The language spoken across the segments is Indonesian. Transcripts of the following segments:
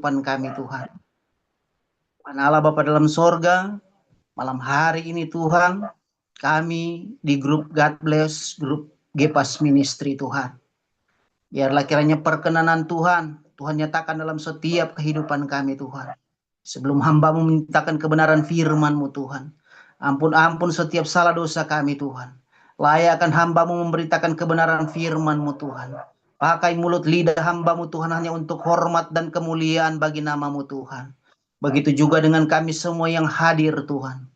kehidupan kami Tuhan. Tuhan Allah Bapa dalam sorga, malam hari ini Tuhan, kami di grup God Bless, grup Gepas Ministry Tuhan. Biarlah kiranya perkenanan Tuhan, Tuhan nyatakan dalam setiap kehidupan kami Tuhan. Sebelum hamba-Mu memintakan kebenaran firman-Mu Tuhan. Ampun setiap salah dosa kami Tuhan. Layakkan hamba-Mu memberitakan kebenaran firman-Mu Tuhan. Pakai mulut lidah hamba-Mu Tuhan hanya untuk hormat dan kemuliaan bagi nama-Mu Tuhan. Begitu juga dengan kami semua yang hadir Tuhan.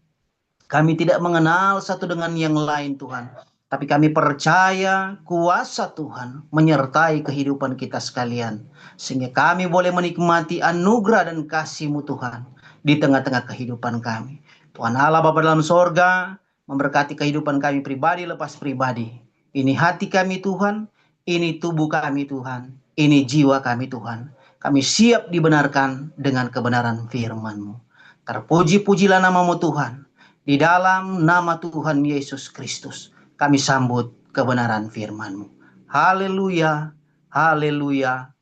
Kami tidak mengenal satu dengan yang lain Tuhan. Tapi kami percaya kuasa Tuhan menyertai kehidupan kita sekalian. Sehingga kami boleh menikmati anugerah dan kasih-Mu Tuhan di tengah-tengah kehidupan kami. Tuhan Allah Bapa dalam sorga memberkati kehidupan kami pribadi lepas pribadi. Ini hati kami Tuhan, ini tubuh kami Tuhan, ini jiwa kami Tuhan. Kami siap dibenarkan dengan kebenaran firman-Mu. Terpuji-pujilah nama-Mu Tuhan. Di dalam nama Tuhan Yesus Kristus, kami sambut kebenaran firman-Mu. Haleluya, haleluya,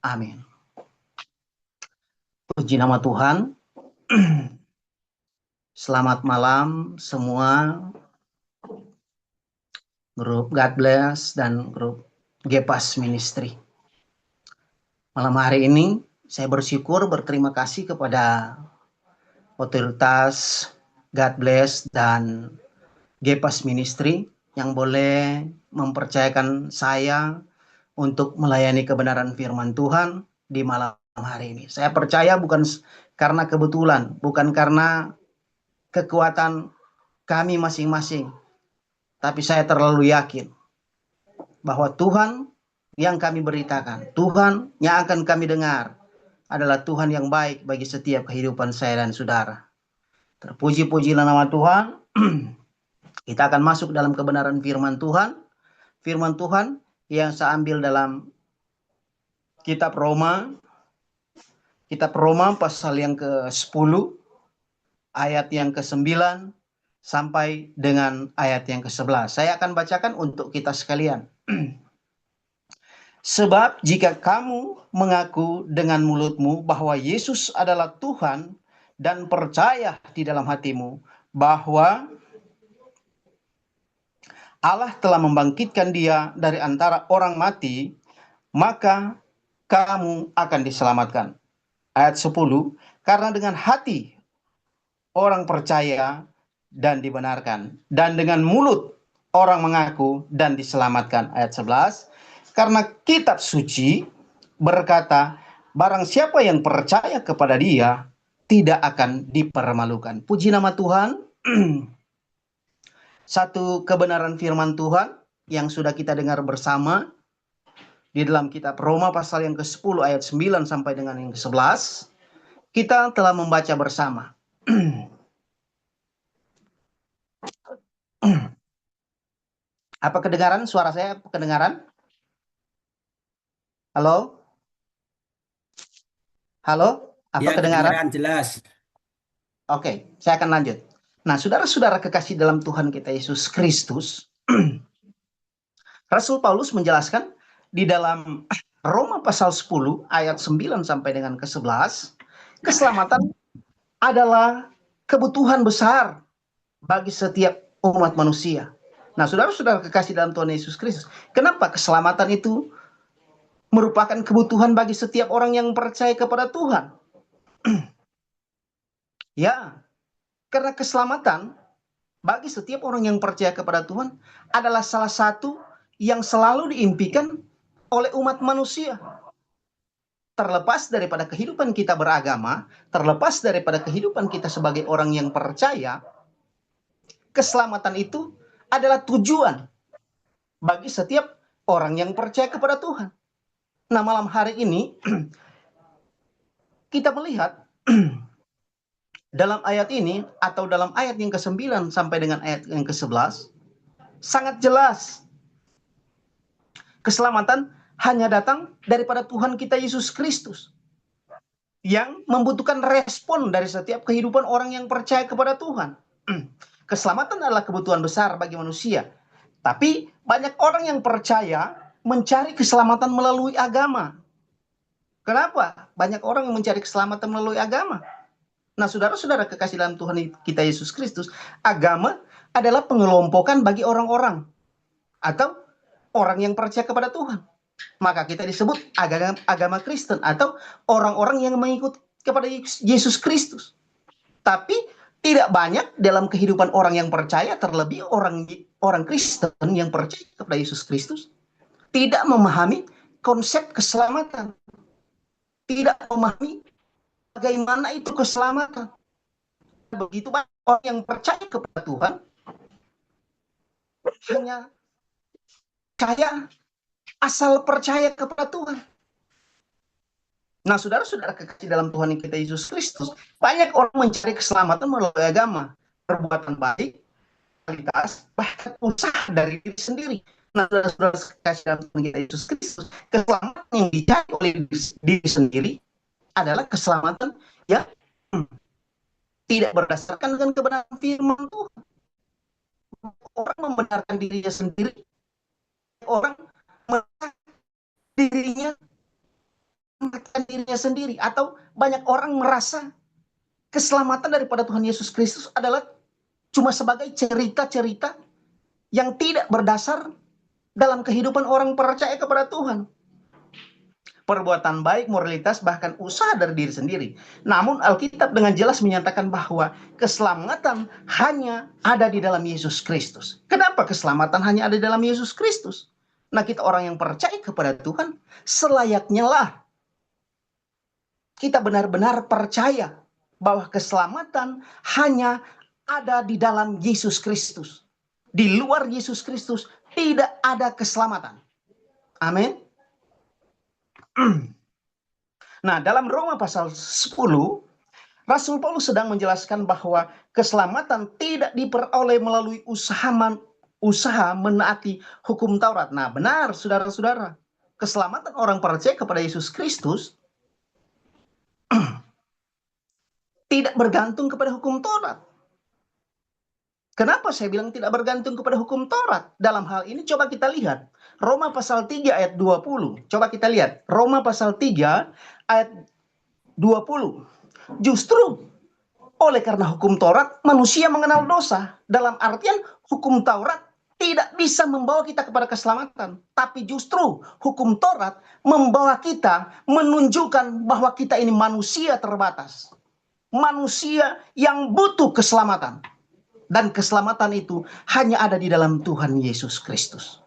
amin. Puji nama Tuhan. Selamat malam semua grup God Bless dan grup Gepas Ministry. Malam hari ini saya bersyukur, berterima kasih kepada otoritas God Bless dan Gepas Ministry yang boleh mempercayakan saya untuk melayani kebenaran firman Tuhan di malam hari ini. Saya percaya bukan karena kebetulan, bukan karena kekuatan kami masing-masing, tapi saya terlalu yakin bahwa Tuhan yang kami beritakan, Tuhan yang akan kami dengar adalah Tuhan yang baik bagi setiap kehidupan saya dan saudara. Terpuji-pujilah nama Tuhan. Kita akan masuk dalam kebenaran firman Tuhan. Firman Tuhan yang saya ambil dalam kitab Roma pasal yang ke-10, ayat yang ke-9 sampai dengan ayat yang ke-11. Saya akan bacakan untuk kita sekalian. Sebab jika kamu mengaku dengan mulutmu bahwa Yesus adalah Tuhan dan percaya di dalam hatimu bahwa Allah telah membangkitkan dia dari antara orang mati, maka kamu akan diselamatkan. Ayat 10, karena dengan hati orang percaya dan dibenarkan, dan dengan mulut orang mengaku dan diselamatkan. Ayat 11, karena kitab suci berkata, barang siapa yang percaya kepada dia tidak akan dipermalukan. Puji nama Tuhan. Satu kebenaran firman Tuhan yang sudah kita dengar bersama di dalam kitab Roma pasal yang ke-10 ayat 9 sampai dengan yang ke-11. Kita telah membaca bersama. Apa kedengaran suara saya? Kedengaran? Halo? Halo? Apa Ya, kedengaran? kedengaran jelas. Oke, saya akan lanjut. Nah, saudara-saudara kekasih dalam Tuhan kita Yesus Kristus, Rasul Paulus menjelaskan di dalam Roma pasal 10 ayat 9 sampai dengan ke-11, keselamatan adalah kebutuhan besar bagi setiap umat manusia. Nah, saudara-saudara kekasih dalam Tuhan Yesus Kristus, kenapa keselamatan itu merupakan kebutuhan bagi setiap orang yang percaya kepada Tuhan? Ya, karena keselamatan bagi setiap orang yang percaya kepada Tuhan adalah salah satu yang selalu diimpikan oleh umat manusia. Terlepas daripada kehidupan kita beragama, terlepas daripada kehidupan kita sebagai orang yang percaya, keselamatan itu adalah tujuan bagi setiap orang yang percaya kepada Tuhan. Nah, malam hari ini kita melihat dalam ayat ini atau dalam ayat yang ke-9 sampai dengan ayat yang ke-11 sangat jelas keselamatan hanya datang daripada Tuhan kita Yesus Kristus yang membutuhkan respon dari setiap kehidupan orang yang percaya kepada Tuhan. Keselamatan adalah kebutuhan besar bagi manusia, tapi banyak orang yang percaya mencari keselamatan melalui agama. Kenapa? Banyak orang yang mencari keselamatan melalui agama. Nah, saudara-saudara kekasih dalam Tuhan kita Yesus Kristus, agama adalah pengelompokan bagi orang-orang atau orang yang percaya kepada Tuhan. Maka kita disebut agama Kristen atau orang-orang yang mengikut kepada Yesus Kristus. Tapi tidak banyak dalam kehidupan orang yang percaya, terlebih orang Kristen yang percaya kepada Yesus Kristus, tidak memahami konsep keselamatan, tidak memahami bagaimana itu keselamatan. Begitu banyak orang yang percaya kepada Tuhan hanya percaya, asal percaya kepada Tuhan. Nah, saudara-saudara kekasih dalam Tuhan kita Yesus Kristus, banyak orang mencari keselamatan melalui agama, perbuatan baik, kualitas, bahkan usaha dari diri sendiri. Nah, saudara-saudara kekasih dalam Tuhan kita Yesus Kristus, keselamatan yang dicari oleh diri sendiri adalah keselamatan yang tidak berdasarkan dengan kebenaran firman Tuhan. Orang membenarkan dirinya sendiri, orang dirinya sendiri, atau banyak orang merasa keselamatan daripada Tuhan Yesus Kristus adalah cuma sebagai cerita-cerita yang tidak berdasar dalam kehidupan orang percaya kepada Tuhan. Perbuatan baik, moralitas, bahkan usaha dari diri sendiri. Namun Alkitab dengan jelas menyatakan bahwa keselamatan hanya ada di dalam Yesus Kristus. Kenapa keselamatan hanya ada di dalam Yesus Kristus? Nah, kita orang yang percaya kepada Tuhan, selayaknya lah kita benar-benar percaya bahwa keselamatan hanya ada di dalam Yesus Kristus. Di luar Yesus Kristus tidak ada keselamatan. Amin. Nah, dalam Roma pasal 10, Rasul Paulus sedang menjelaskan bahwa keselamatan tidak diperoleh melalui usaha menaati hukum Taurat. Nah, benar saudara-saudara. Keselamatan orang percaya kepada Yesus Kristus tidak bergantung kepada hukum Taurat. Kenapa saya bilang tidak bergantung kepada hukum Taurat? Dalam hal ini coba kita lihat. Roma pasal 3 ayat 20. Coba kita lihat. Roma pasal 3 ayat 20. Justru oleh karena hukum Taurat, manusia mengenal dosa. Dalam artian hukum Taurat tidak bisa membawa kita kepada keselamatan. Tapi justru hukum Taurat membawa kita, menunjukkan bahwa kita ini manusia terbatas. Manusia yang butuh keselamatan. Dan keselamatan itu hanya ada di dalam Tuhan Yesus Kristus.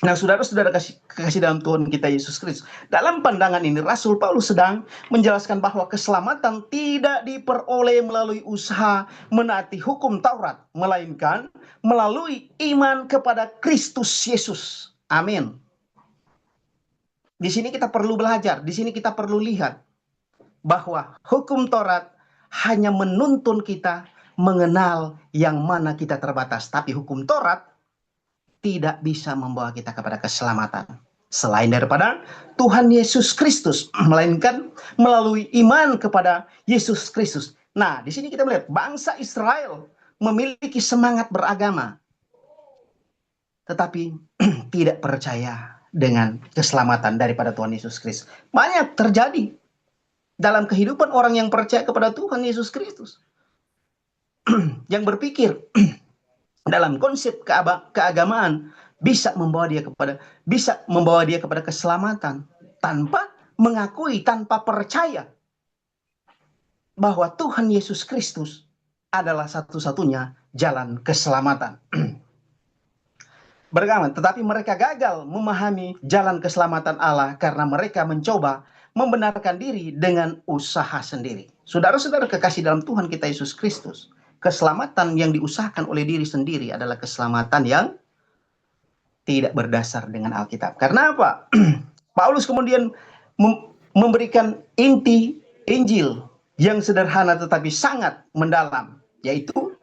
Nah, saudara-saudara kasih dalam Tuhan kita Yesus Kristus. Dalam pandangan ini, Rasul Paulus sedang menjelaskan bahwa keselamatan tidak diperoleh melalui usaha menaati hukum Taurat, melainkan melalui iman kepada Kristus Yesus. Amin. Di sini kita perlu belajar, di sini kita perlu lihat bahwa hukum Taurat hanya menuntun kita mengenal yang mana kita terbatas. Tapi hukum Taurat tidak bisa membawa kita kepada keselamatan. Selain daripada Tuhan Yesus Kristus. Melainkan melalui iman kepada Yesus Kristus. Nah, di sini kita melihat bangsa Israel memiliki semangat beragama. Tetapi tidak percaya dengan keselamatan daripada Tuhan Yesus Kristus. Banyak terjadi dalam kehidupan orang yang percaya kepada Tuhan Yesus Kristus. Yang berpikir dalam konsep keagamaan bisa membawa dia kepada keselamatan tanpa mengakui, tanpa percaya bahwa Tuhan Yesus Kristus adalah satu-satunya jalan keselamatan. Beragama, tetapi mereka gagal memahami jalan keselamatan Allah karena mereka mencoba membenarkan diri dengan usaha sendiri. Saudara-saudara kekasih dalam Tuhan kita Yesus Kristus, keselamatan yang diusahakan oleh diri sendiri adalah keselamatan yang tidak berdasar dengan Alkitab. Karena apa? Paulus kemudian memberikan inti Injil yang sederhana tetapi sangat mendalam, yaitu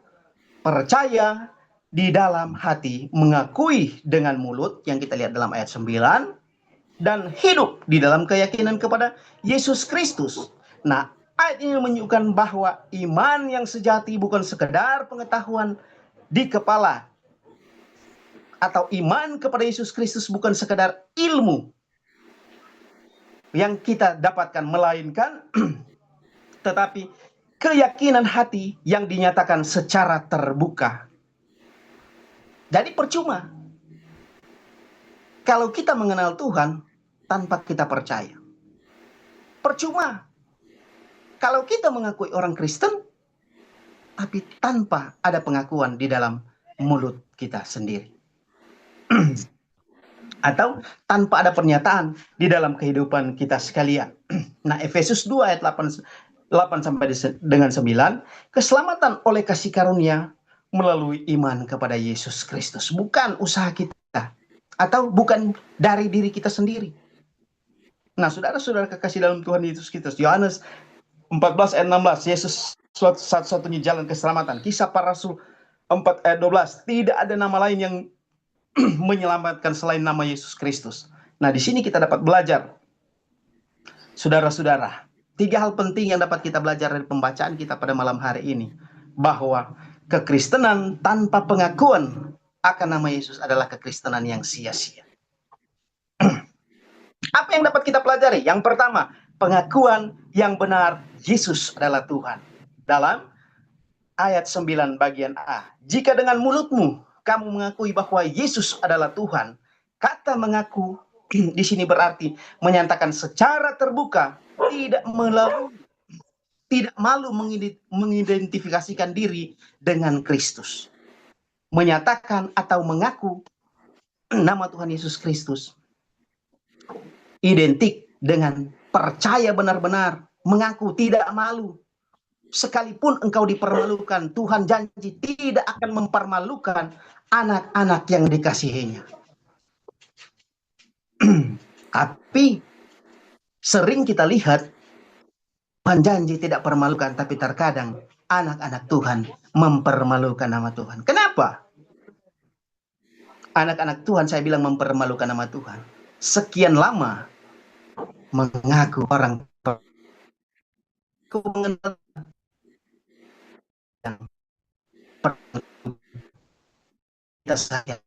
percaya di dalam hati, mengakui dengan mulut yang kita lihat dalam ayat 9, dan hidup di dalam keyakinan kepada Yesus Kristus. Nah, ayat ini menunjukkan bahwa iman yang sejati bukan sekedar pengetahuan di kepala, atau iman kepada Yesus Kristus bukan sekedar ilmu yang kita dapatkan, melainkan tetapi keyakinan hati yang dinyatakan secara terbuka. Jadi percuma kalau kita mengenal Tuhan tanpa kita percaya. Percuma kalau kita mengakui orang Kristen tapi tanpa ada pengakuan di dalam mulut kita sendiri. Atau tanpa ada pernyataan di dalam kehidupan kita sekalian. Nah, Efesus 2 ayat 8 sampai dengan 9, keselamatan oleh kasih karunia melalui iman kepada Yesus Kristus, bukan usaha kita atau bukan dari diri kita sendiri. Nah, saudara-saudara kekasih dalam Tuhan Yesus Kristus, Yohanes 14 ayat 16, Yesus satu-satunya jalan keselamatan. Kisah para Rasul 4 ayat 12, tidak ada nama lain yang menyelamatkan selain nama Yesus Kristus. Nah, di sini kita dapat belajar, saudara-saudara, 3 hal penting yang dapat kita belajar dari pembacaan kita pada malam hari ini. Bahwa kekristenan tanpa pengakuan akan nama Yesus adalah kekristenan yang sia-sia. Apa yang dapat kita pelajari? Yang pertama, pengakuan yang benar Yesus adalah Tuhan. Dalam ayat 9 bagian A, jika dengan mulutmu kamu mengakui bahwa Yesus adalah Tuhan, kata mengaku di sini berarti menyatakan secara terbuka, tidak malu mengidentifikasikan diri dengan Kristus. Menyatakan atau mengaku nama Tuhan Yesus Kristus identik dengan percaya benar-benar, mengaku tidak malu. Sekalipun engkau dipermalukan, Tuhan janji tidak akan mempermalukan anak-anak yang dikasihinya. Tapi sering kita lihat Tuhan janji tidak permalukan, tapi terkadang anak-anak Tuhan mempermalukan nama Tuhan. Kenapa? Anak-anak Tuhan, saya bilang mempermalukan nama Tuhan. Sekian lama mengaku orang mengenal yang kita sayang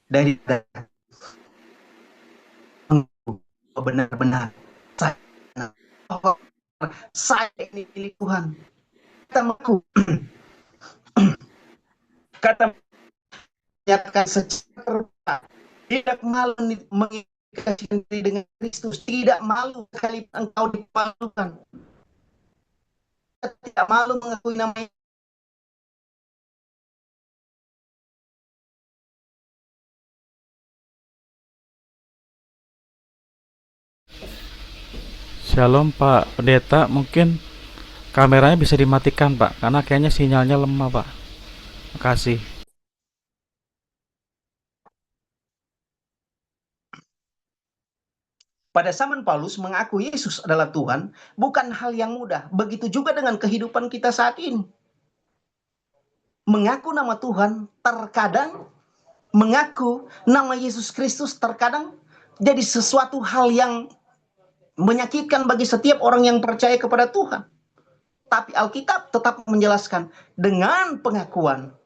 dari benar-benar saya ini milik Tuhan. Kata mengaku, kata menyatakan secara terbuka, tidak malu mengikatkan diri dengan Kristus, tidak malu sekali engkau dipalukan, tidak malu mengakui namanya. Shalom Pak Pendeta, mungkin kameranya bisa dimatikan Pak, karena kayaknya sinyalnya lemah Pak. Makasih. Pada zaman Paulus, mengaku Yesus adalah Tuhan bukan hal yang mudah. Begitu juga dengan kehidupan kita saat ini. Mengaku nama Tuhan terkadang, mengaku nama Yesus Kristus terkadang jadi sesuatu hal yang menyakitkan bagi setiap orang yang percaya kepada Tuhan. Tapi Alkitab tetap menjelaskan, dengan pengakuan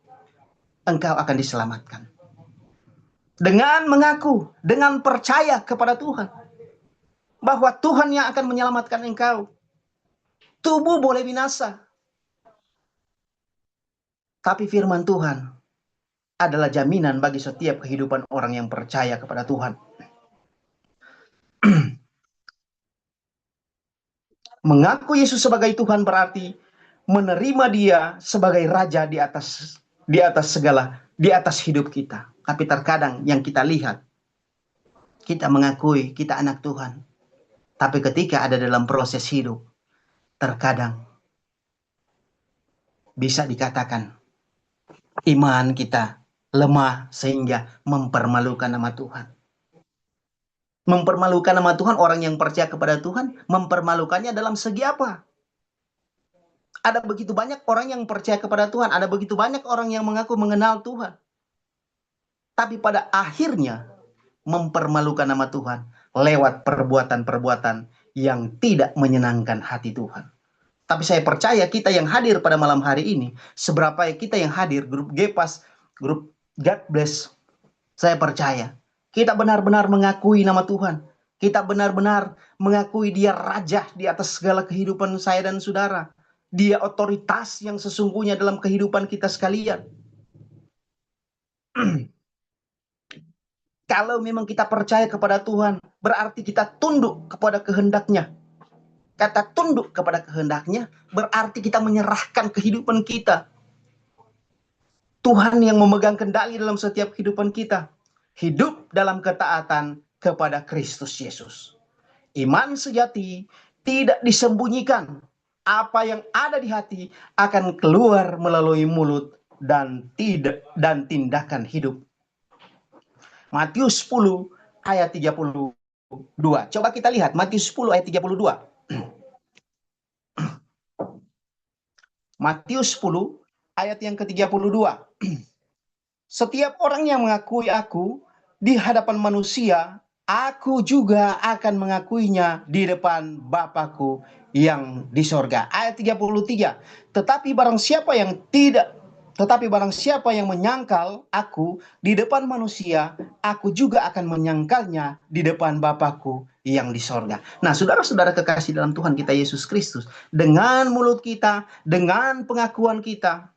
engkau akan diselamatkan. Dengan mengaku, dengan percaya kepada Tuhan, bahwa Tuhan yang akan menyelamatkan engkau. Tubuh boleh binasa, tapi firman Tuhan adalah jaminan bagi setiap kehidupan orang yang percaya kepada Tuhan. Mengaku Yesus sebagai Tuhan berarti menerima Dia sebagai Raja di atas segala, di atas hidup kita. Tapi terkadang yang kita lihat, kita mengakui kita anak Tuhan, tapi ketika ada dalam proses hidup, terkadang bisa dikatakan iman kita lemah sehingga mempermalukan nama Tuhan. Mempermalukan nama Tuhan, orang yang percaya kepada Tuhan, mempermalukannya dalam segi apa? Ada begitu banyak orang yang percaya kepada Tuhan, ada begitu banyak orang yang mengaku mengenal Tuhan. Tapi pada akhirnya mempermalukan nama Tuhan lewat perbuatan-perbuatan yang tidak menyenangkan hati Tuhan. Tapi saya percaya kita yang hadir pada malam hari ini, seberapa kita yang hadir, grup Gepas, grup God Bless, saya percaya kita benar-benar mengakui nama Tuhan. Kita benar-benar mengakui dia raja di atas segala kehidupan saya dan saudara. Dia otoritas yang sesungguhnya dalam kehidupan kita sekalian. Kalau memang kita percaya kepada Tuhan, berarti kita tunduk kepada kehendaknya. Kata tunduk kepada kehendaknya, berarti kita menyerahkan kehidupan kita. Tuhan yang memegang kendali dalam setiap kehidupan kita. Hidup dalam ketaatan kepada Kristus Yesus. Iman sejati tidak disembunyikan. Apa yang ada di hati akan keluar melalui mulut dan tindakan hidup. Matius 10 ayat 32. Coba kita lihat Matius 10 ayat 32. Matius 10 ayat yang ke-32. Setiap orang yang mengakui aku di hadapan manusia, aku juga akan mengakuinya di depan Bapakku yang di sorga. Ayat 33. Tetapi barang siapa yang menyangkal aku di depan manusia, aku juga akan menyangkalnya di depan Bapakku yang di sorga. Nah, saudara-saudara kekasih dalam Tuhan kita Yesus Kristus, dengan mulut kita, dengan pengakuan kita,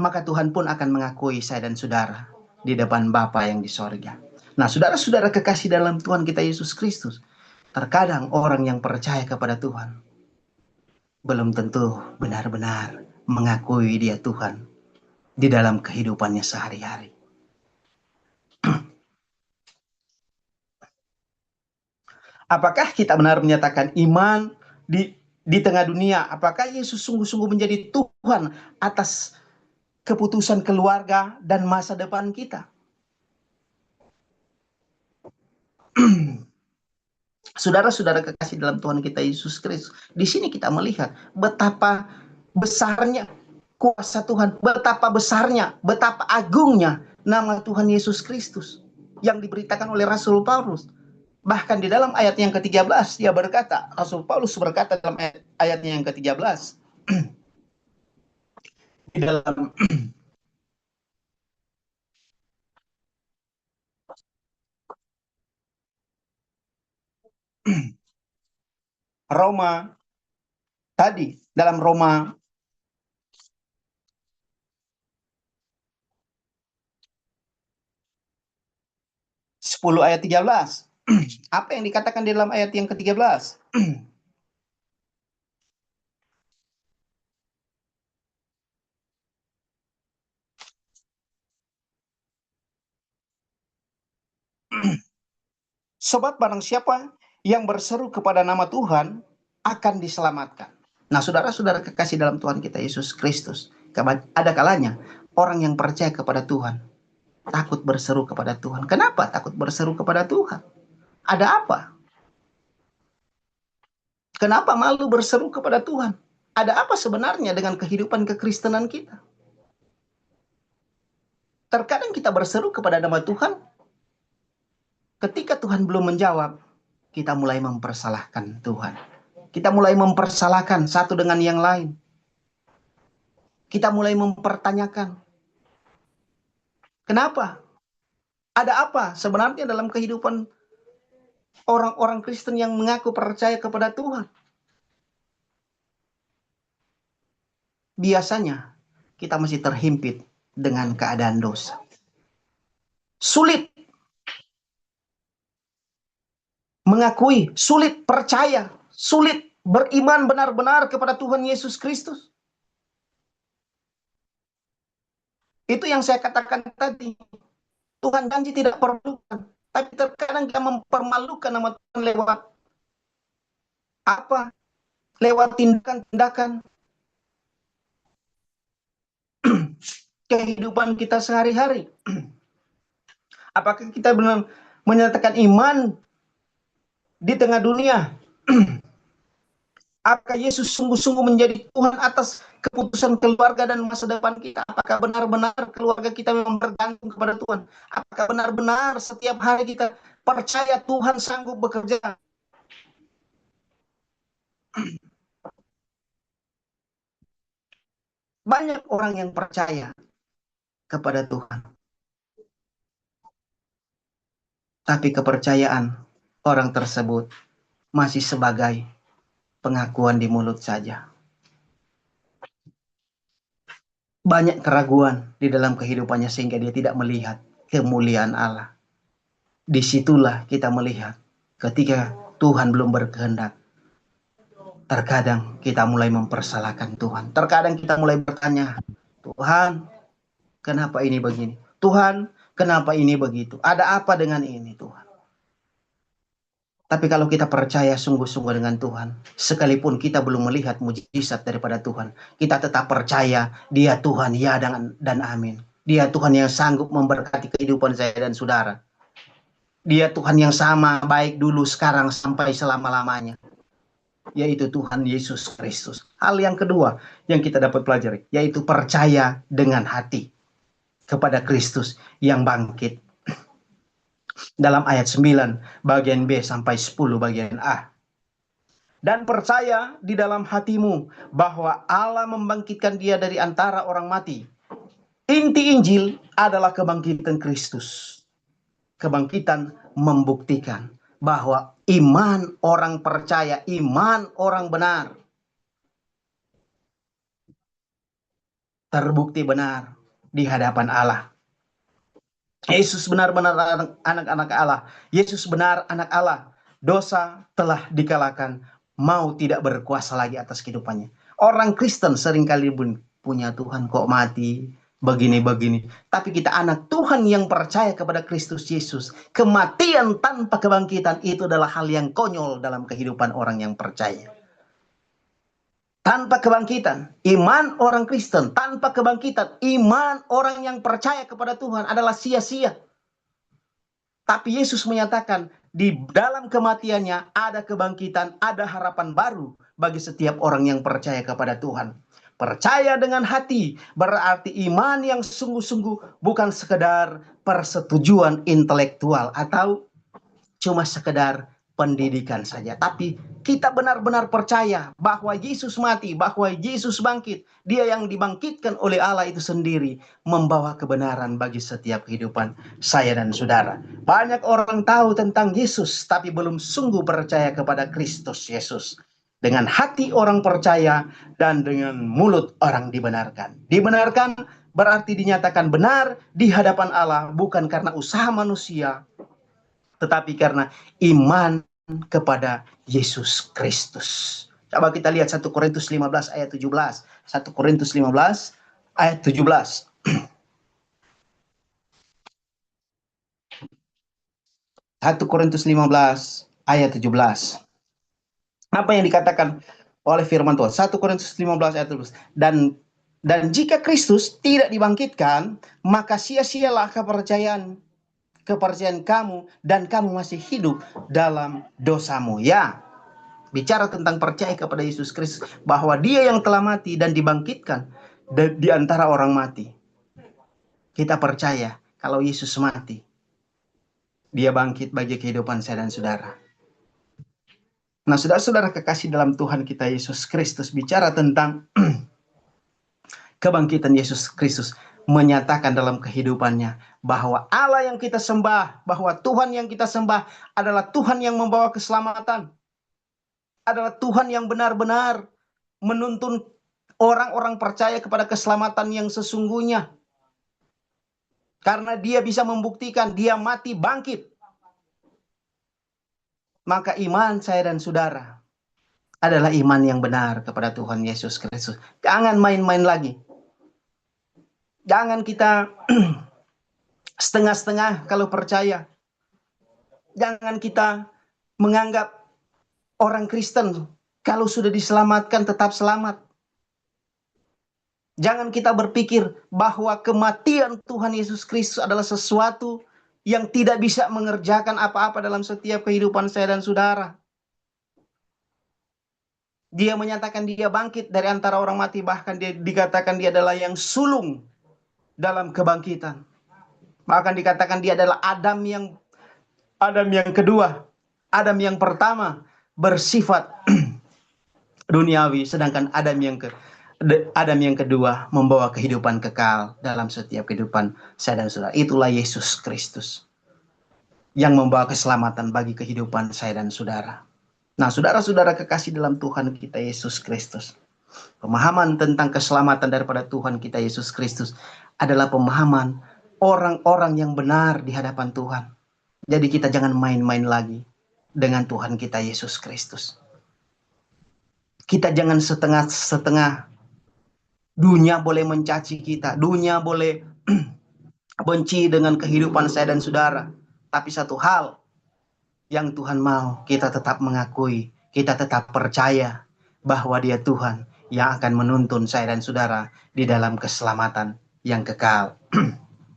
maka Tuhan pun akan mengakui saya dan saudara di depan Bapa yang di sorga. Nah, saudara-saudara kekasih dalam Tuhan kita Yesus Kristus, terkadang orang yang percaya kepada Tuhan belum tentu benar-benar mengakui dia Tuhan di dalam kehidupannya sehari-hari. Apakah kita benar menyatakan iman di tengah dunia? Apakah Yesus sungguh-sungguh menjadi Tuhan atas keputusan keluarga dan masa depan kita? Saudara-saudara kekasih dalam Tuhan kita Yesus Kristus, di sini kita melihat betapa besarnya kuasa Tuhan, betapa besarnya, betapa agungnya nama Tuhan Yesus Kristus yang diberitakan oleh Rasul Paulus. Bahkan di dalam ayat yang ke-13 dia berkata, Rasul Paulus berkata dalam ayatnya yang ke-13, di dalam Roma tadi, dalam Roma 10 ayat 13. Apa yang dikatakan di dalam ayat yang ke-13? Sebab barang siapa yang berseru kepada nama Tuhan akan diselamatkan. Nah, saudara-saudara kekasih dalam Tuhan kita Yesus Kristus, ada kalanya orang yang percaya kepada Tuhan takut berseru kepada Tuhan. Kenapa takut berseru kepada Tuhan? Ada apa? Kenapa malu berseru kepada Tuhan? Ada apa sebenarnya dengan kehidupan kekristenan kita? Terkadang kita berseru kepada nama Tuhan, ketika Tuhan belum menjawab, kita mulai mempersalahkan Tuhan. Kita mulai mempersalahkan satu dengan yang lain. Kita mulai mempertanyakan, kenapa? Ada apa sebenarnya dalam kehidupan orang-orang Kristen yang mengaku percaya kepada Tuhan? Biasanya kita masih terhimpit dengan keadaan dosa. Sulit mengakui, sulit percaya, sulit beriman benar-benar kepada Tuhan Yesus Kristus. Itu yang saya katakan tadi. Tuhan janji tidak perlukan, tapi terkadang kita mempermalukan nama Tuhan lewat apa? Lewat tindakan-tindakan kehidupan kita sehari-hari. Apakah kita benar menyatakan iman di tengah dunia? Apakah Yesus sungguh-sungguh menjadi Tuhan atas keputusan keluarga dan masa depan kita? Apakah benar-benar keluarga kita memang bergantung kepada Tuhan? Apakah benar-benar setiap hari kita percaya Tuhan sanggup bekerja? Banyak orang yang percaya kepada Tuhan, tapi kepercayaan orang tersebut masih sebagai pengakuan di mulut saja. Banyak keraguan di dalam kehidupannya sehingga dia tidak melihat kemuliaan Allah. Disitulah kita melihat ketika Tuhan belum berkehendak. Terkadang kita mulai mempersalahkan Tuhan. Terkadang kita mulai bertanya, Tuhan, kenapa ini begini? Tuhan, kenapa ini begitu? Ada apa dengan ini, Tuhan? Tapi kalau kita percaya sungguh-sungguh dengan Tuhan, sekalipun kita belum melihat mujizat daripada Tuhan, kita tetap percaya Dia Tuhan, ya dan amin. Dia Tuhan yang sanggup memberkati kehidupan saya dan saudara. Dia Tuhan yang sama, baik dulu, sekarang, sampai selama-lamanya. Yaitu Tuhan Yesus Kristus. Hal yang kedua yang kita dapat pelajari, yaitu percaya dengan hati kepada Kristus yang bangkit. Dalam ayat 9 bagian B sampai 10 bagian A. Dan percaya di dalam hatimu bahwa Allah membangkitkan dia dari antara orang mati. Inti Injil adalah kebangkitan Kristus. Kebangkitan membuktikan bahwa iman orang percaya, iman orang benar, terbukti benar di hadapan Allah. Yesus benar-benar anak-anak Allah. Yesus benar anak Allah. Dosa telah dikalahkan, mau tidak berkuasa lagi atas kehidupannya. Orang Kristen seringkali punya Tuhan kok mati, begini-begini. Tapi kita anak Tuhan yang percaya kepada Kristus Yesus. Kematian tanpa kebangkitan itu adalah hal yang konyol dalam kehidupan orang yang percaya. Tanpa kebangkitan, iman orang Kristen tanpa kebangkitan, iman orang yang percaya kepada Tuhan adalah sia-sia. Tapi Yesus menyatakan di dalam kematiannya ada kebangkitan, ada harapan baru bagi setiap orang yang percaya kepada Tuhan. Percaya dengan hati berarti iman yang sungguh-sungguh, bukan sekedar persetujuan intelektual atau cuma sekedar pendidikan saja. Tapi kita benar-benar percaya bahwa Yesus mati, bahwa Yesus bangkit. Dia yang dibangkitkan oleh Allah itu sendiri membawa kebenaran bagi setiap kehidupan saya dan saudara. Banyak orang tahu tentang Yesus tapi belum sungguh percaya kepada Kristus Yesus. Dengan hati orang percaya dan dengan mulut orang dibenarkan. Dibenarkan berarti dinyatakan benar di hadapan Allah, bukan karena usaha manusia, tetapi karena iman kepada Yesus Kristus. Coba kita lihat 1 Korintus 15 ayat 17. 1 Korintus 15 ayat 17. 1 Korintus 15 ayat 17. Apa yang dikatakan oleh firman Tuhan? 1 Korintus 15 ayat 17. Dan jika Kristus tidak dibangkitkan, maka sia-sialah kepercayaan kamu dan kamu masih hidup dalam dosamu. Ya, bicara tentang percaya kepada Yesus Kristus, bahwa dia yang telah mati dan dibangkitkan di antara orang mati. Kita percaya kalau Yesus mati, dia bangkit bagi kehidupan saya dan saudara. Nah, saudara-saudara kekasih dalam Tuhan kita Yesus Kristus, bicara tentang kebangkitan Yesus Kristus, menyatakan dalam kehidupannya bahwa Allah yang kita sembah, bahwa Tuhan yang kita sembah adalah Tuhan yang membawa keselamatan, adalah Tuhan yang benar-benar menuntun orang-orang percaya kepada keselamatan yang sesungguhnya, karena dia bisa membuktikan dia mati bangkit. Maka iman saya dan saudara adalah iman yang benar kepada Tuhan Yesus Kristus. Jangan main-main lagi. Jangan kita setengah-setengah kalau percaya. Jangan kita menganggap orang Kristen kalau sudah diselamatkan tetap selamat. Jangan kita berpikir bahwa kematian Tuhan Yesus Kristus adalah sesuatu yang tidak bisa mengerjakan apa-apa dalam setiap kehidupan saya dan saudara. Dia menyatakan dia bangkit dari antara orang mati, bahkan dia dikatakan dia adalah yang sulung dalam kebangkitan. Bahkan dikatakan dia adalah Adam yang kedua. Adam yang pertama bersifat duniawi, sedangkan Adam yang kedua membawa kehidupan kekal dalam setiap kehidupan saya dan saudara. Itulah Yesus Kristus. yang membawa keselamatan bagi kehidupan saya dan saudara. Nah, saudara-saudara kekasih dalam Tuhan kita Yesus Kristus, pemahaman tentang keselamatan daripada Tuhan kita Yesus Kristus adalah pemahaman orang-orang yang benar di hadapan Tuhan. Jadi kita jangan main-main lagi dengan Tuhan kita Yesus Kristus. Kita jangan setengah-setengah. Dunia boleh mencaci kita, dunia boleh benci dengan kehidupan saya dan saudara. Tapi satu hal yang Tuhan mau, kita tetap mengakui, kita tetap percaya bahwa Dia Tuhan yang akan menuntun saya dan saudara di dalam keselamatan yang kekal.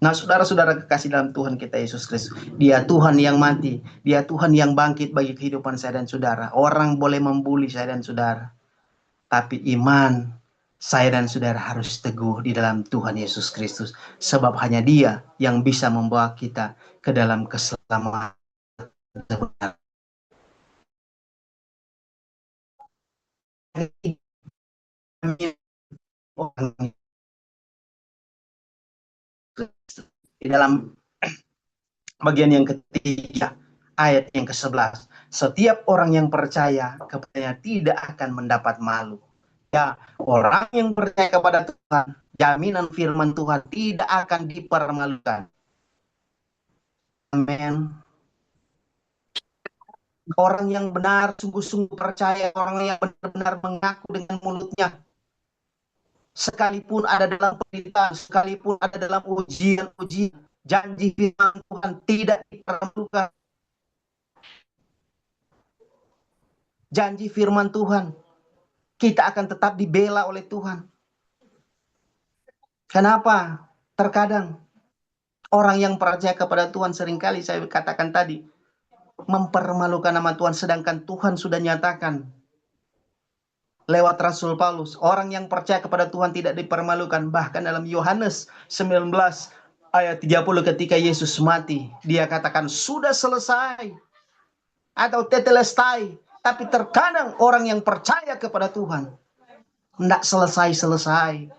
Nah, saudara-saudara kekasih dalam Tuhan kita Yesus Kristus, Dia Tuhan yang mati, Dia Tuhan yang bangkit bagi kehidupan saya dan saudara. Orang boleh membuli saya dan saudara, tapi iman saya dan saudara harus teguh di dalam Tuhan Yesus Kristus, sebab hanya Dia yang bisa membawa kita ke dalam keselamatan. Di dalam bagian yang ketiga, ayat yang ke-11, setiap orang yang percaya kepadanya tidak akan mendapat malu. Ya, orang yang percaya kepada Tuhan, jaminan firman Tuhan tidak akan dipermalukan. Amin. Orang yang benar sungguh-sungguh percaya, orang yang benar-benar mengaku dengan mulutnya, sekalipun ada dalam penderitaan, sekalipun ada dalam ujian-ujian, janji firman Tuhan tidak dipermalukan. Janji firman Tuhan, kita akan tetap dibela oleh Tuhan. Kenapa? Terkadang orang yang percaya kepada Tuhan, seringkali saya katakan tadi, mempermalukan nama Tuhan, sedangkan Tuhan sudah nyatakan lewat Rasul Paulus, orang yang percaya kepada Tuhan tidak dipermalukan. Bahkan dalam Yohanes 19 ayat 30 ketika Yesus mati, Dia katakan sudah selesai atau tetelestai. Tapi terkadang orang yang percaya kepada Tuhan tidak selesai-selesai.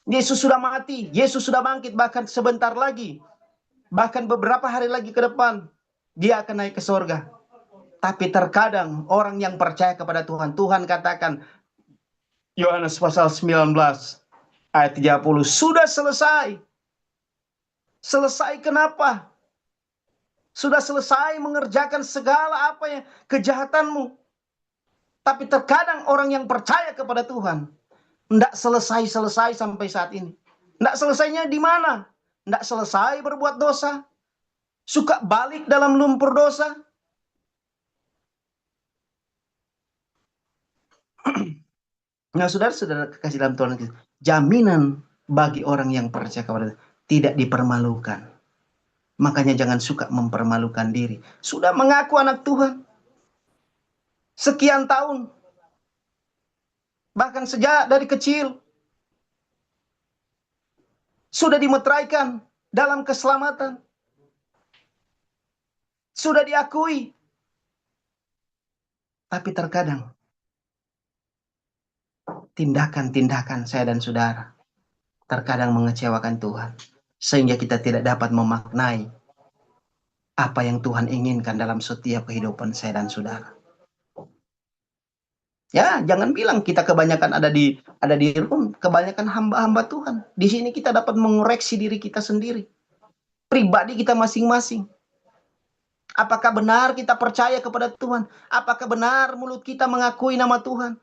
Yesus sudah mati, Yesus sudah bangkit, bahkan sebentar lagi, bahkan beberapa hari lagi ke depan, Dia akan naik ke sorga. Tapi terkadang orang yang percaya kepada Tuhan, Tuhan katakan, Yohanes pasal 19 ayat 30, sudah selesai. Selesai kenapa? Sudah selesai mengerjakan segala apa yang kejahatanmu. Tapi terkadang orang yang percaya kepada Tuhan tidak selesai-selesai sampai saat ini. Tidak selesainya di mana? Tidak selesai berbuat dosa. Suka balik dalam lumpur dosa. Nah, saudara-saudara kekasih dalam Tuhan, jaminan bagi orang yang percaya kepada Tuhan tidak dipermalukan. Makanya jangan suka mempermalukan diri. Sudah mengaku anak Tuhan sekian tahun, bahkan sejak dari kecil, sudah dimeteraikan dalam keselamatan, sudah diakui. Tapi terkadang tindakan-tindakan saya dan saudara terkadang mengecewakan Tuhan, sehingga kita tidak dapat memaknai apa yang Tuhan inginkan dalam setiap kehidupan saya dan saudara. Ya, jangan bilang kita kebanyakan ada di room, kebanyakan hamba-hamba Tuhan. Di sini kita dapat mengoreksi diri kita sendiri, pribadi kita masing-masing. Apakah benar kita percaya kepada Tuhan? Apakah benar mulut kita mengakui nama Tuhan?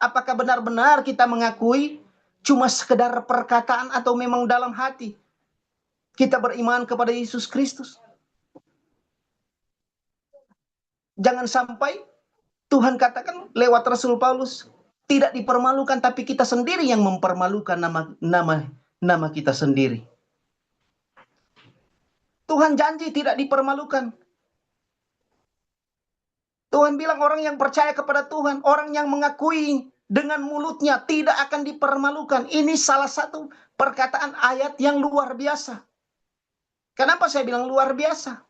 Apakah benar-benar kita mengakui cuma sekedar perkataan atau memang dalam hati kita beriman kepada Yesus Kristus? Jangan sampai Tuhan katakan lewat Rasul Paulus, tidak dipermalukan, tapi kita sendiri yang mempermalukan nama kita sendiri. Tuhan janji tidak dipermalukan. Tuhan bilang orang yang percaya kepada Tuhan, orang yang mengakui dengan mulutnya tidak akan dipermalukan. Ini salah satu perkataan ayat yang luar biasa. Kenapa saya bilang luar biasa?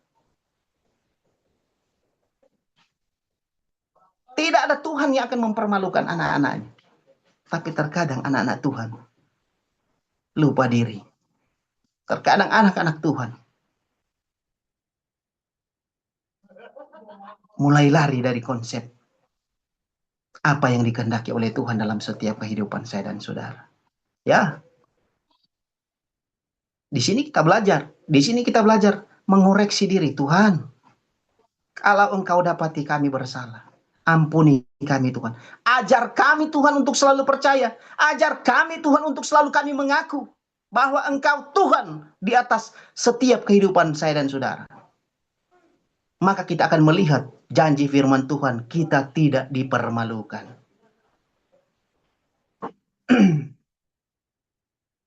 Tidak ada Tuhan yang akan mempermalukan anak-anaknya. Tapi terkadang anak-anak Tuhan lupa diri. Terkadang anak-anak Tuhan mulai lari dari konsep apa yang dikehendaki oleh Tuhan dalam setiap kehidupan saya dan saudara. Ya, di sini kita belajar mengoreksi diri. Tuhan, kalau Engkau dapati kami bersalah, ampuni kami Tuhan. Ajar kami Tuhan untuk selalu percaya. Ajar kami Tuhan untuk selalu kami mengaku bahwa Engkau Tuhan di atas setiap kehidupan saya dan saudara. Maka kita akan melihat janji firman Tuhan, kita tidak dipermalukan.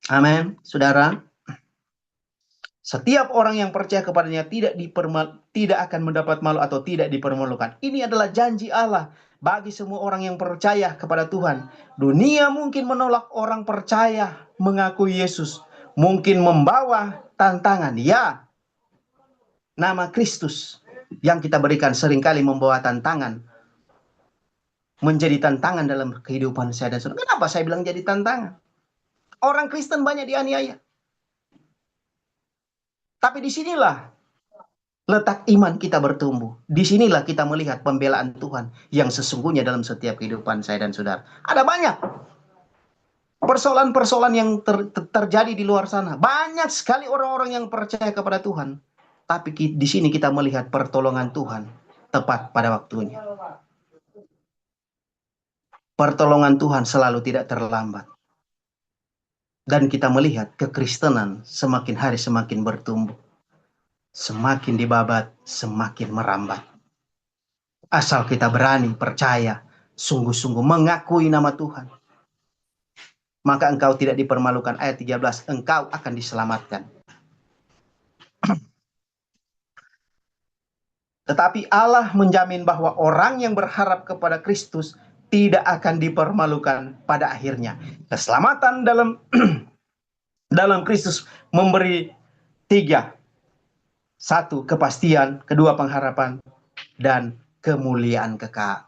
Amin, saudara. Setiap orang yang percaya kepadanya tidak akan mendapat malu atau tidak dipermalukan. Ini adalah janji Allah bagi semua orang yang percaya kepada Tuhan. Dunia mungkin menolak orang percaya mengakui Yesus. Mungkin membawa tantangan. Ya, nama Kristus yang kita berikan seringkali membawa tantangan. Menjadi tantangan dalam kehidupan saya dan saudara. Kenapa saya bilang jadi tantangan? Orang Kristen banyak dianiaya. Tapi disinilah letak iman kita bertumbuh. Disinilah kita melihat pembelaan Tuhan yang sesungguhnya dalam setiap kehidupan saya dan saudara. Ada banyak persoalan-persoalan yang terjadi di luar sana. Banyak sekali orang-orang yang percaya kepada Tuhan. Tapi di sini kita melihat pertolongan Tuhan tepat pada waktunya. Pertolongan Tuhan selalu tidak terlambat. Dan kita melihat kekristenan semakin hari semakin bertumbuh. Semakin dibabat, semakin merambat. Asal kita berani, percaya, sungguh-sungguh mengakui nama Tuhan. Maka engkau tidak dipermalukan. Ayat 13, engkau akan diselamatkan. Tetapi Allah menjamin bahwa orang yang berharap kepada Kristus tidak akan dipermalukan pada akhirnya. Keselamatan dalam Kristus memberi 3. 1, kepastian. 2, pengharapan. Dan kemuliaan kekal.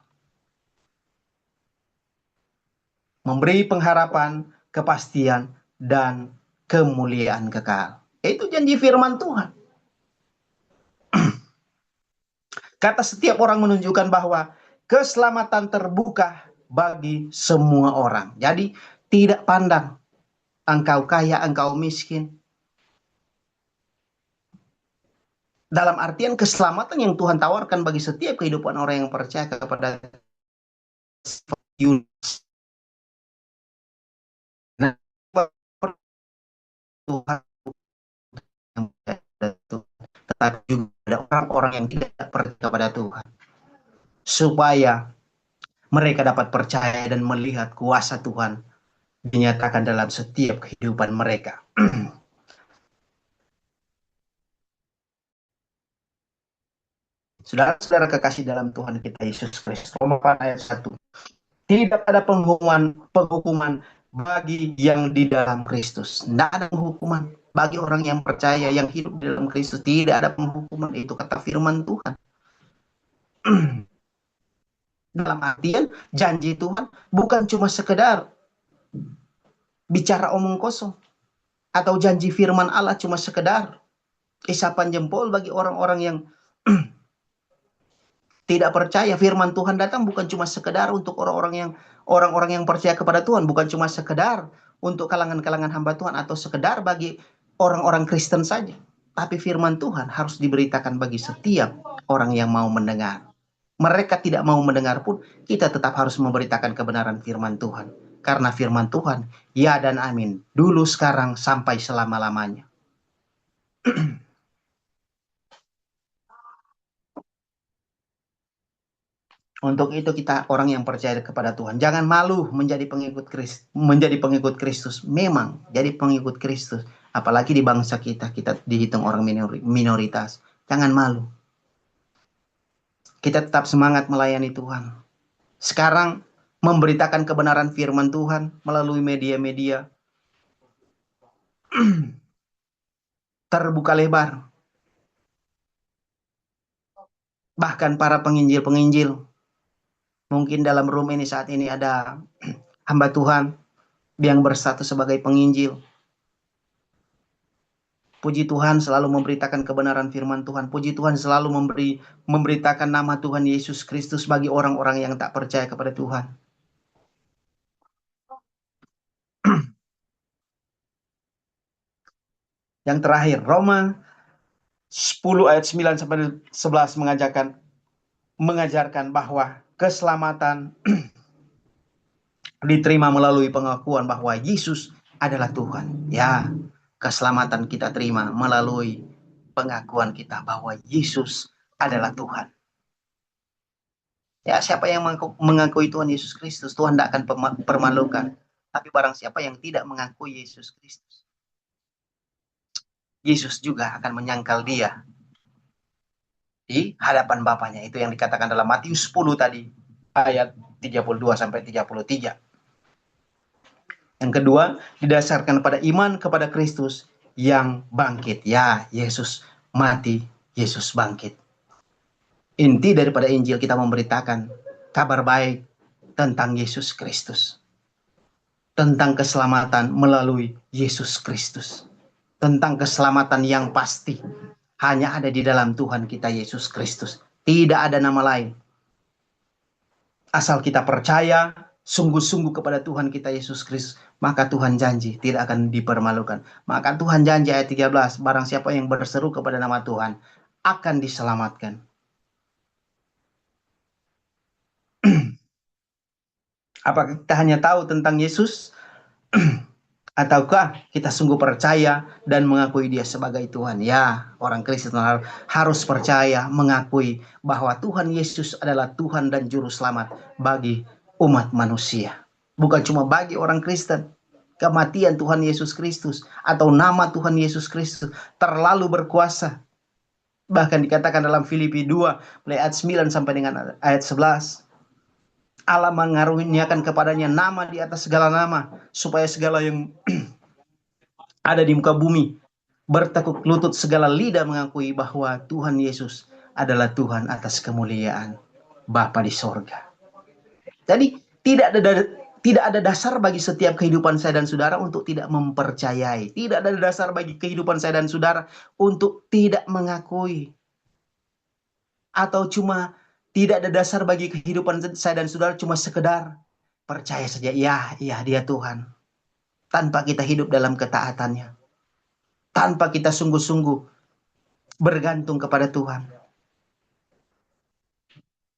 Memberi pengharapan, kepastian, dan kemuliaan kekal. Itu janji firman Tuhan. Kata setiap orang menunjukkan bahwa keselamatan terbuka bagi semua orang. Jadi tidak pandang engkau kaya, engkau miskin. Dalam artian keselamatan yang Tuhan tawarkan bagi setiap kehidupan orang yang percaya kepada Tuhan, tetapi juga ada orang-orang yang tidak percaya kepada Tuhan, supaya mereka dapat percaya dan melihat kuasa Tuhan dinyatakan dalam setiap kehidupan mereka. Saudara-saudara kekasih dalam Tuhan kita Yesus Kristus, Roma 4 ayat 1. Tidak ada penghukuman bagi yang di dalam Kristus. Tidak ada penghukuman bagi orang yang percaya, yang hidup di dalam Kristus. Tidak ada penghukuman, itu kata firman Tuhan. Dalam artian janji Tuhan bukan cuma sekedar bicara omong kosong, atau janji firman Allah cuma sekedar isapan jempol bagi orang-orang yang tidak percaya. Firman Tuhan datang bukan cuma sekedar untuk orang-orang yang percaya kepada Tuhan, bukan cuma sekedar untuk kalangan-kalangan hamba Tuhan atau sekedar bagi orang-orang Kristen saja. Tapi firman Tuhan harus diberitakan bagi setiap orang yang mau mendengar. Mereka tidak mau mendengar pun, kita tetap harus memberitakan kebenaran firman Tuhan. Karena firman Tuhan, ya dan amin, dulu, sekarang, sampai selama-lamanya. Untuk itu kita orang yang percaya kepada Tuhan, jangan malu menjadi pengikut Kristus. Memang jadi pengikut Kristus, apalagi di bangsa kita dihitung orang minoritas. Jangan malu. Kita tetap semangat melayani Tuhan. Sekarang memberitakan kebenaran firman Tuhan melalui media-media terbuka lebar. Bahkan para penginjil-penginjil, mungkin dalam room ini saat ini ada hamba Tuhan yang berstatus sebagai penginjil. Puji Tuhan selalu memberitakan kebenaran firman Tuhan. Puji Tuhan selalu memberitakan nama Tuhan Yesus Kristus bagi orang-orang yang tak percaya kepada Tuhan. Yang terakhir, Roma 10 ayat 9 sampai 11 mengajarkan bahwa keselamatan diterima melalui pengakuan bahwa Yesus adalah Tuhan. Ya, keselamatan kita terima melalui pengakuan kita bahwa Yesus adalah Tuhan. Ya, siapa yang mengakui Tuhan Yesus Kristus, Tuhan tidak akan permalukan. Tapi barang siapa yang tidak mengakui Yesus Kristus, Yesus juga akan menyangkal dia di hadapan Bapaknya. Itu yang dikatakan dalam Matius 10 tadi, ayat 32 sampai 33. Yang kedua, didasarkan pada iman kepada Kristus yang bangkit. Ya, Yesus mati, Yesus bangkit. Inti daripada Injil kita memberitakan kabar baik tentang Yesus Kristus. Tentang keselamatan melalui Yesus Kristus. Tentang keselamatan yang pasti hanya ada di dalam Tuhan kita Yesus Kristus. Tidak ada nama lain. Asal kita percaya sungguh-sungguh kepada Tuhan kita Yesus Kristus, maka Tuhan janji tidak akan dipermalukan. Maka Tuhan janji ayat 13, barang siapa yang berseru kepada nama Tuhan akan diselamatkan. Apakah kita hanya tahu tentang Yesus? Ataukah kita sungguh percaya dan mengakui dia sebagai Tuhan? Ya, orang Kristen harus percaya, mengakui bahwa Tuhan Yesus adalah Tuhan dan Juru Selamat bagi umat manusia. Bukan cuma bagi orang Kristen. Kematian Tuhan Yesus Kristus atau nama Tuhan Yesus Kristus terlalu berkuasa. Bahkan dikatakan dalam Filipi 2, ayat 9 sampai dengan ayat 11. Allah mengaruniakan kepadanya nama di atas segala nama, supaya segala yang ada di muka bumi bertekuk lutut, segala lidah mengakui bahwa Tuhan Yesus adalah Tuhan atas kemuliaan Bapa di sorga. Jadi tidak ada dasar bagi setiap kehidupan saya dan saudara untuk tidak mempercayai. Tidak ada dasar bagi kehidupan saya dan saudara untuk tidak mengakui. Atau cuma tidak ada dasar bagi kehidupan saya dan saudara cuma sekedar percaya saja, iya dia Tuhan. Tanpa kita hidup dalam ketaatannya. Tanpa kita sungguh-sungguh bergantung kepada Tuhan.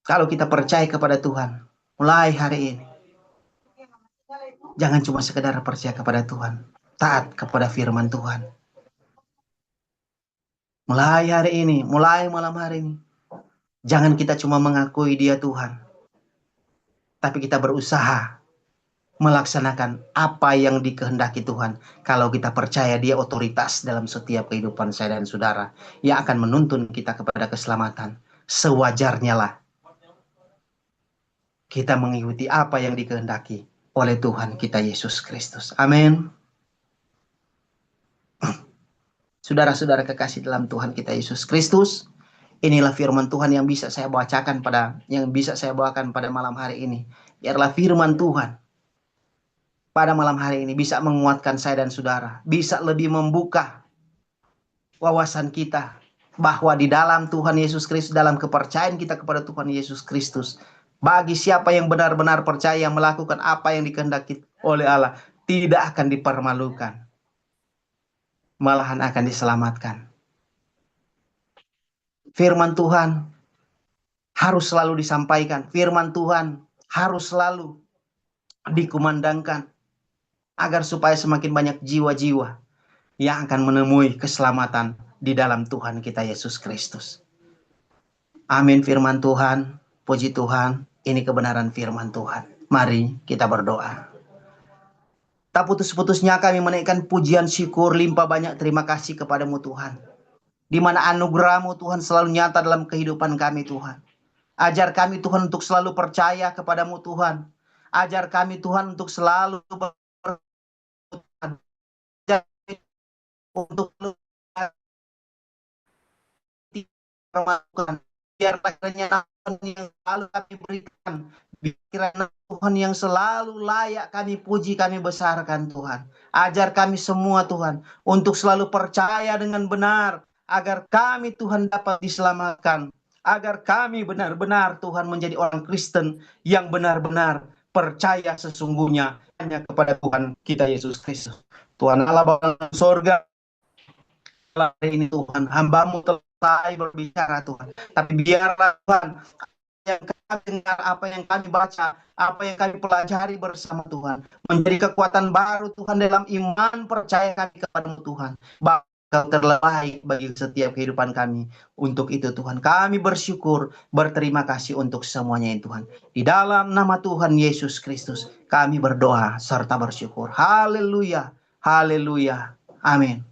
Kalau kita percaya kepada Tuhan, mulai hari ini, jangan cuma sekedar percaya kepada Tuhan. Taat kepada firman Tuhan. Mulai hari ini, mulai malam hari ini, jangan kita cuma mengakui dia Tuhan. Tapi kita berusaha melaksanakan apa yang dikehendaki Tuhan. Kalau kita percaya dia otoritas dalam setiap kehidupan saya dan saudara, yang akan menuntun kita kepada keselamatan. Sewajarnya lah kita mengikuti apa yang dikehendaki oleh Tuhan kita Yesus Kristus. Amin. Saudara-saudara kekasih dalam Tuhan kita Yesus Kristus, inilah firman Tuhan yang bisa saya bacakan bawakan pada malam hari ini. Biarlah firman Tuhan pada malam hari ini bisa menguatkan saya dan saudara, bisa lebih membuka wawasan kita bahwa di dalam Tuhan Yesus Kristus, dalam kepercayaan kita kepada Tuhan Yesus Kristus, bagi siapa yang benar-benar percaya melakukan apa yang dikehendaki oleh Allah, tidak akan dipermalukan, malahan akan diselamatkan. Firman Tuhan harus selalu disampaikan, firman Tuhan harus selalu dikumandangkan, agar supaya semakin banyak jiwa-jiwa yang akan menemui keselamatan di dalam Tuhan kita Yesus Kristus. Amin firman Tuhan, puji Tuhan, ini kebenaran firman Tuhan. Mari kita berdoa. Tak putus-putusnya kami menaikkan pujian syukur limpah banyak terima kasih kepadamu Tuhan. Di mana anugerah-Mu Tuhan selalu nyata dalam kehidupan kami Tuhan. Ajar kami Tuhan untuk selalu percaya kepadamu Tuhan. Ajar kami Tuhan untuk selalu untuk permasalahan, biarlah kiranya yang selalu kami berikan pikiran Tuhan yang selalu layak kami puji, kami besarkan Tuhan. Ajar kami semua Tuhan untuk selalu percaya dengan benar, agar kami Tuhan dapat diselamatkan. Agar kami benar-benar Tuhan menjadi orang Kristen yang benar-benar percaya sesungguhnya hanya kepada Tuhan kita Yesus Kristus. Tuhan Allah Bapa dalam sorga, hari ini Tuhan, hamba-Mu selesai berbicara Tuhan. Tapi biarlah Tuhan, yang kami dengar, apa yang kami baca, apa yang kami pelajari bersama Tuhan, menjadi kekuatan baru Tuhan dalam iman percaya kami kepada-Mu Tuhan. Bakal terbaik bagi setiap kehidupan kami. Untuk itu Tuhan, kami bersyukur, berterima kasih untuk semuanya ya Tuhan. Di dalam nama Tuhan Yesus Kristus, kami berdoa serta bersyukur. Haleluya, haleluya, amin.